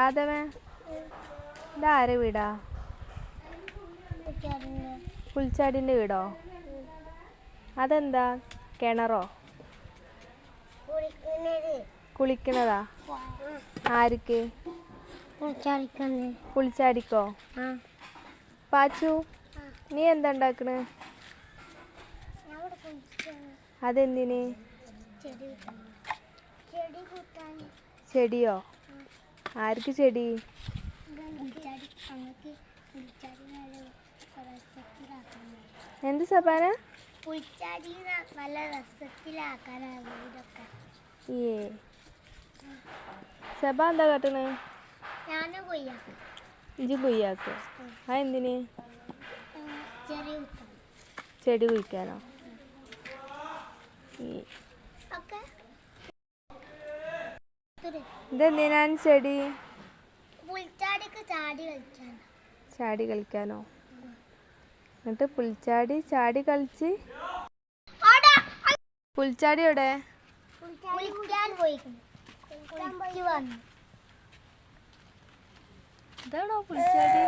ആദമേ, ഇതാരെ വീടാ? പുൽച്ചാടിൻ്റെ വീടോ? അതെന്താ, കിണറോ? കുളിക്കണതാ? ആർക്ക്? പുൽച്ചാടിക്കോ? പാച്ചു, നീ എന്താ ഉണ്ടാക്കണ്? അതെന്തിന്? ചെടിയോ? ആർക്ക് ചെടി? എന്ത് സബാന? നല്ല രസത്തിലാക്കാനാണ് ഇതൊക്കെ. സബ എന്താ കാട്ടണ്? ഇജ്ജ് പൊയ്യാക്ക്. അതെന്തിന്? ചെടി കുഴിക്കാനോ? ഇതെന്തിനാണ് ചെടി? ചാടി കളിക്കാനോ? എന്നിട്ട് പുൽച്ചാടി ചാടി കളിച്ച് പുൽച്ചാടി എവിടെ? ഇതാണോ പുൽച്ചാടി?